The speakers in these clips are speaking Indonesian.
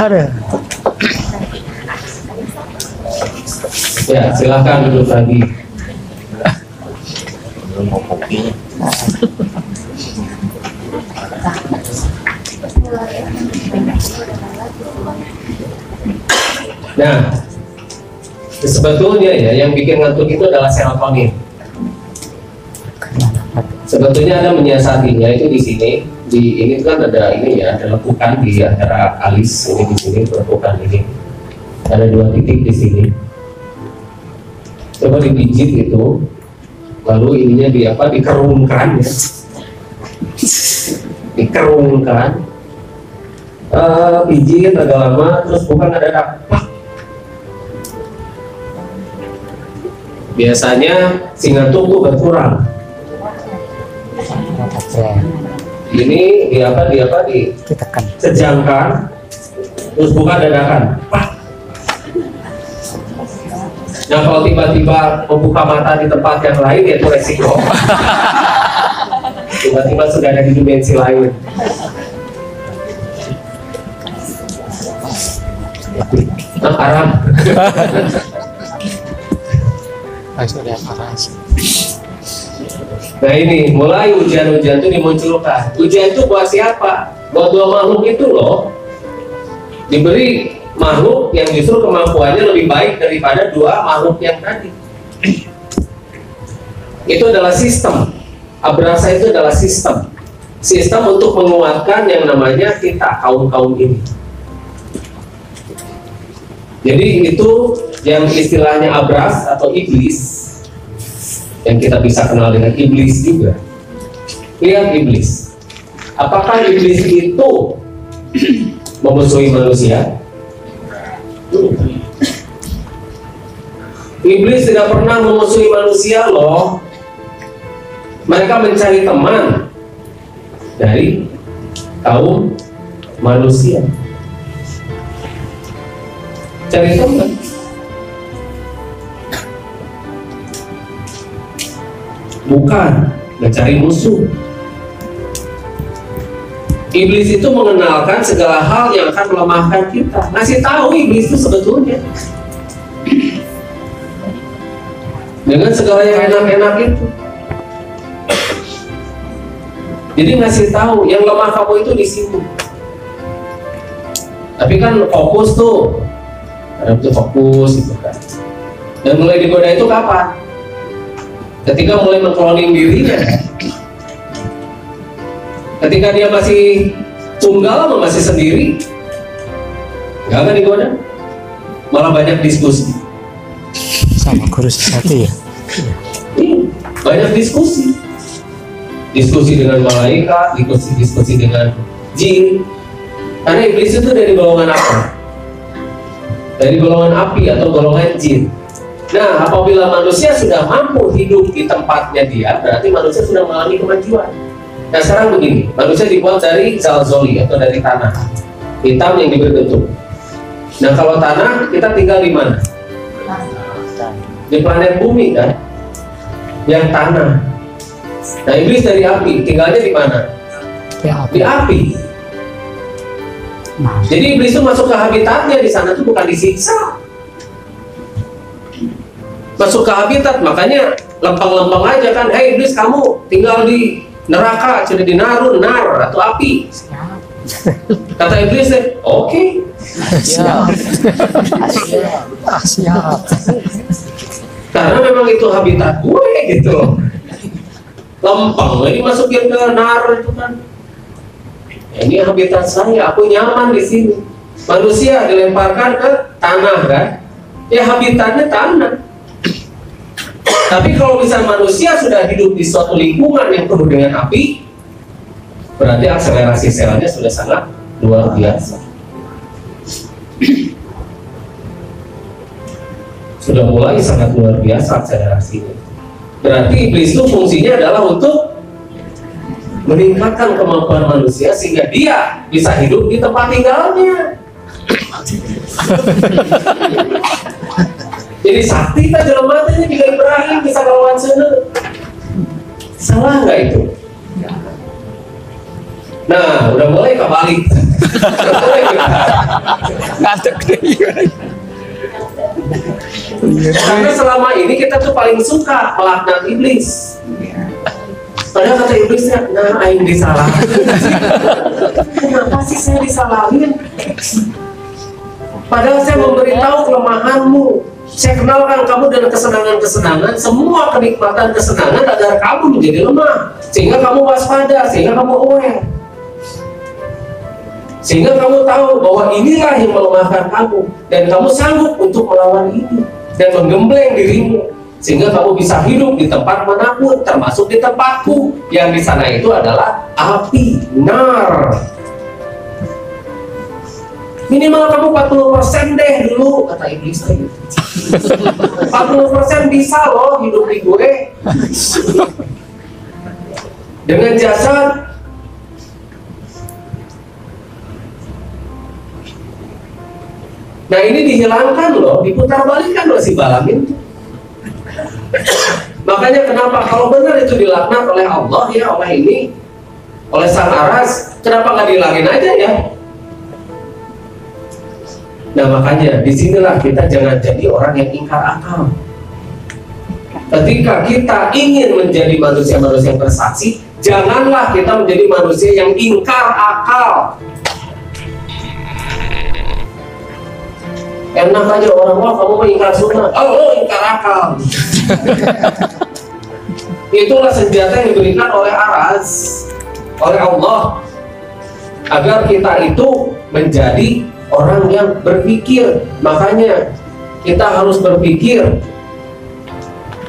Ada. Ya, silakan duduk lagi. Nah, sebetulnya ya yang bikin ngantuk itu adalah serotonin. Sebetulnya ada menyiasatinya itu di sini. Di ini kan ada ini ya, ada lekukan di antara alis ini di sini, lekukan ini. Ada 2 titik di sini. Coba dipijit itu, lalu ininya di apa? Dikerungkan ya, dikerungkan. Pijit agak lama, terus bukan ada dapat. Biasanya si ngantuk tuh berkurang. Ini Ditekan. sejangkan, terus buka dadakan. Nah kalau tiba-tiba membuka mata di tempat yang lain ya itu resiko. Tiba-tiba sudah ada di dimensi lain. Nah, haram. Nah ini mulai ujian-ujian itu dimunculkan. Ujian itu buat siapa? Buat 2 makhluk itu loh. Diberi makhluk yang justru kemampuannya lebih baik daripada 2 makhluk yang tadi. Itu adalah sistem. Abrasa itu adalah sistem. Sistem untuk menguatkan yang namanya kita, kaum-kaum ini. Jadi itu yang istilahnya abras atau iblis, yang kita bisa kenal dengan iblis juga. Lihat iblis. Apakah iblis itu memusuhi manusia? Iblis tidak pernah memusuhi manusia loh. Mereka mencari teman dari kaum manusia. Cari teman. Bukan mencari musuh. Iblis itu mengenalkan segala hal yang akan melemahkan kita. Ngasih tahu iblis itu sebetulnya dengan segala yang enak-enak itu. Jadi ngasih tahu yang lemah kamu itu di sini. Tapi kan fokus tuh, ada itu fokus gitu kan. Dan mulai digoda itu kapan? Ketika mulai mengkloning dirinya. Ketika dia masih tunggal atau masih sendiri, nggak akan digoda, malah banyak diskusi. Sama kurus satu ya. Banyak diskusi dengan malaikat, diskusi dengan jin. Karena iblis itu dari golongan apa? Dari golongan api atau golongan jin. Nah, apabila manusia sudah mampu hidup di tempatnya dia, berarti manusia sudah mengalami kemajuan. Nah sekarang begini, manusia dibuat dari zalzoli atau dari tanah hitam yang dibentuk. Nah kalau tanah, kita tinggal di mana? Di planet bumi kan? Yang tanah. Nah iblis dari api, tinggalnya di mana? Di api. Jadi iblis itu masuk ke habitatnya di sana tuh bukan disiksa. Masuk ke habitat, makanya lempeng-lempeng aja kan. Hei iblis, kamu tinggal di neraka, sudah dinaruh nar atau api. Kata iblis, oke. Siap. Siap. Karena memang itu habitat gue gitu. Lempeng, ini masukin ke nar itu kan. Ini habitat saya, aku nyaman di sini. Manusia dilemparkan ke tanah kan, ya habitatnya tanah. Tapi kalau misalnya manusia sudah hidup di suatu lingkungan yang penuh dengan api, berarti akselerasi selnya sudah sangat luar biasa. Sudah mulai sangat luar biasa akselerasinya. Berarti iblis itu fungsinya adalah untuk meningkatkan kemampuan manusia sehingga dia bisa hidup di tempat tinggalnya. Jadi sakti kan dalam matanya juga Ibrahim bisa lawan sana. Salah nggak itu? Nah, udah mulai kebalik. Ngantuk deh. Karena selama ini kita tuh paling suka melaknat iblis. Padahal kata iblisnya, nah aing disalahin. Kenapa sih saya disalahin? Padahal saya memberitahu kelemahanmu. Saya kenalkan kamu dengan kesenangan-kesenangan, semua kenikmatan kesenangan agar kamu menjadi lemah. Sehingga kamu waspada, sehingga kamu aware. Sehingga kamu tahu bahwa inilah yang melemahkan kamu. Dan kamu sanggup untuk melawan ini. Dan menggembleng dirimu. Sehingga kamu bisa hidup di tempat manapun, termasuk di tempatku. Yang di sana itu adalah api, nar. Minimal kamu 40% deh dulu, kata iblis tadi. 40% bisa loh hidup di gue. Dengan jasad. Nah ini dihilangkan loh, diputar balikan loh si Balaam itu. Makanya kenapa kalau benar itu dilaknat oleh Allah ya, oleh ini, oleh sang aras, kenapa nggak dihilangin aja ya? Nah makanya disinilah kita jangan jadi orang yang ingkar akal. Ketika kita ingin menjadi manusia-manusia yang bersaksi, janganlah kita menjadi manusia yang ingkar akal. Enak aja orang, wah kamu mau ingkar sunnah, oh ingkar akal. Itulah senjata yang diberikan oleh aras, oleh Allah, agar kita itu menjadi orang yang berpikir. Makanya kita harus berpikir,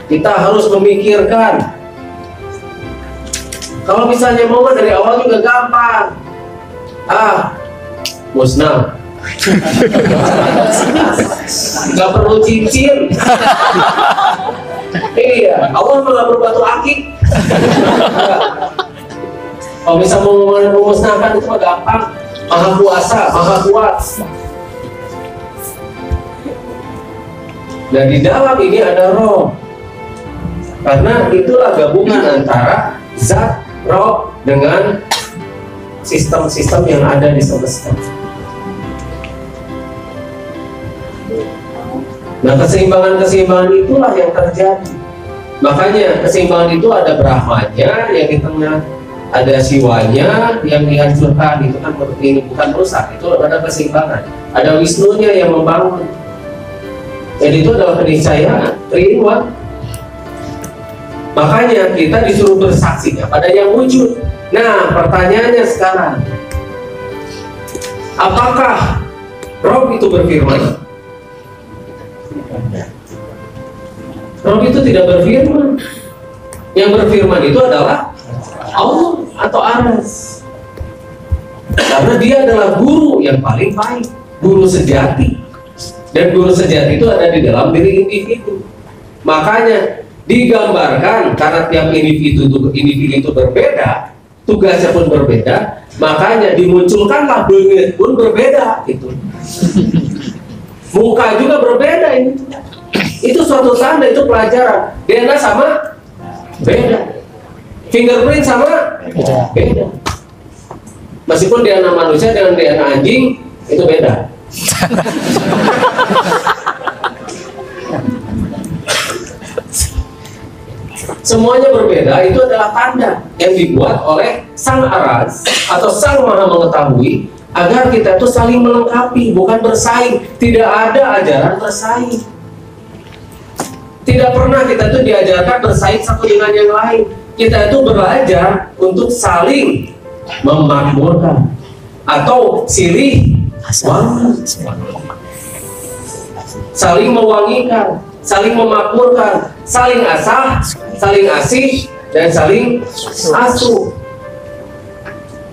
kita harus memikirkan. Kalau misalnya mau dari awal juga gampang, musnah, nggak perlu cincin. Iya, Allah malah berbatu akik. Kalau bisa memusnahkan itu mah gampang. Maha kuasa, maha kuat. Dan di dalam ini ada roh. Karena itulah gabungan antara zat, roh dengan sistem-sistem yang ada di semesta. Nah keseimbangan-keseimbangan itulah yang terjadi. Makanya keseimbangan itu ada Brahmanya yang di tengah, ada Siwanya yang dihancurkan, itu kan ini bukan rusak, itu ada keseimbangan. Ada Wisnunya yang membangun. Jadi itu adalah keniscayaan, triwan. Makanya kita disuruh bersaksi pada yang wujud. Nah pertanyaannya sekarang, apakah Roh itu berfirman? Roh itu tidak berfirman. Yang berfirman itu adalah Allah atau aras. Karena dia adalah guru yang paling baik, guru sejati. Dan guru sejati itu ada di dalam diri individu. Makanya digambarkan karena tiap individu itu berbeda, tugasnya pun berbeda, makanya dimunculkanlah bengit pun berbeda gitu. Muka juga berbeda ini. Itu suatu tanda, itu pelajaran. DNA sama beda. Fingerprint sama beda. Meskipun DNA manusia dengan DNA anjing itu beda. Semuanya berbeda, itu adalah tanda yang dibuat oleh sang aras atau sang maha mengetahui agar kita itu saling melengkapi, bukan bersaing. Tidak ada ajaran bersaing. Tidak pernah kita itu diajarkan bersaing satu dengan yang lain. Kita itu belajar untuk saling memakmurkan atau silih wangi, saling mewangikan, saling memakmurkan, saling asah, saling asih, dan saling asuh.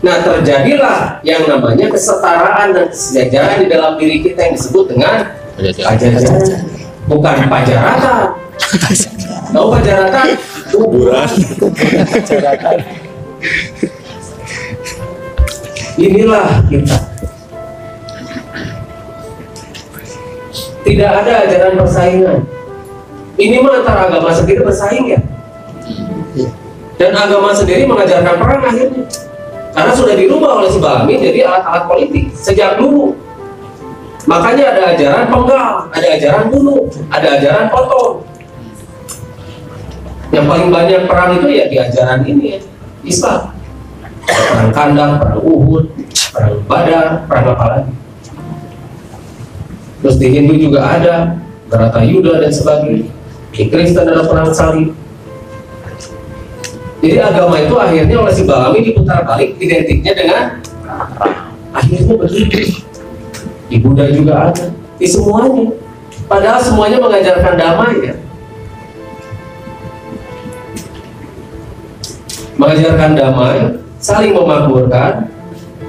Nah terjadilah yang namanya kesetaraan dan kesejajaran di dalam diri kita yang disebut dengan pajajaran, bukan pajaratan. Tahu pajaratan? Kuburan. Inilah kita. Tidak ada ajaran persaingan. Ini mah antara agama sendiri bersaing ya. Dan agama sendiri mengajarkan perang akhirnya. Karena sudah dirubah oleh si Balaam jadi alat-alat politik sejak dulu. Makanya ada ajaran penggal, ada ajaran bunuh, ada ajaran potong. Yang paling banyak perang itu ya di ajaran ini ya, Islam. Perang kandang, perang Uhud, perang Badar, perang apa lagi. Terus di Hindu juga ada Bharatayuddha dan sebagainya. Di Kristen ada perang salib. Jadi agama itu akhirnya oleh si Balaami diputar balik, identiknya dengan akhirnya begitu. Di Buddha juga ada, di semuanya. Padahal semuanya mengajarkan damai ya. Mengajarkan damai, saling memakmurkan,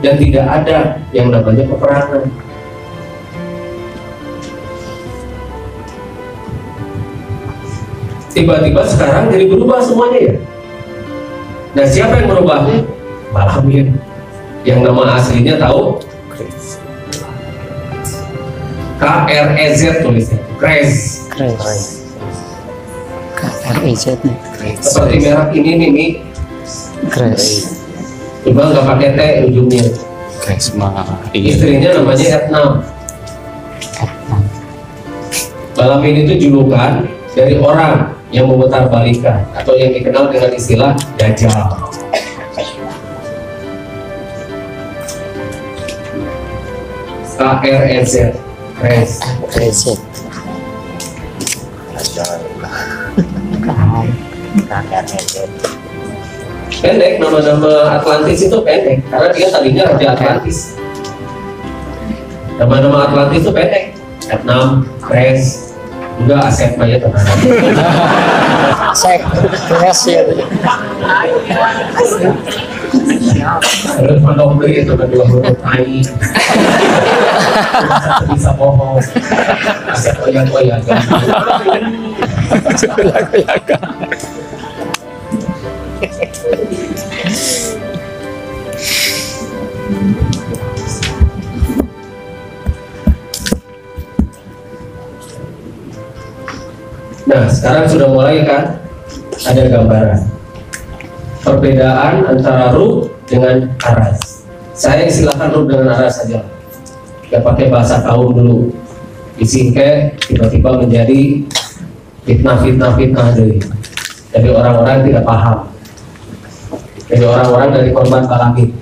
dan tidak ada yang namanya peperangan. Tiba-tiba sekarang jadi berubah semuanya ya. Nah, siapa yang merubahnya? Balaami. Yang nama aslinya tahu? KREZ tulisnya. Krez. KREZ nih. Seperti merek ini nih. Kres. Cuma nggak pakai T ujungnya. Kres mah. Istrinya namanya Etna. Balaami itu julukan dari orang yang memutar balikan atau yang dikenal dengan istilah Dajjal. KREZ. Krez. Pendek, nama-nama Atlantis itu pendek karena dia tadinya Raja Atlantis. Nama-nama Atlantis itu pendek. Vietnam, Krez, juga Asep Maya teman. Sek, Kres ya. Terus mandok beli itu kedua huruf AI. Bisa bohong. Asep Maya. Nah, sekarang sudah mulai kan ada gambaran perbedaan antara ruh dengan aras. Saya istilahkan ruh dengan aras saja. Ya pakai bahasa kaum dulu. Disingkai tiba-tiba menjadi fitnah dari orang-orang tidak paham. Dari orang-orang dari korban Balaami.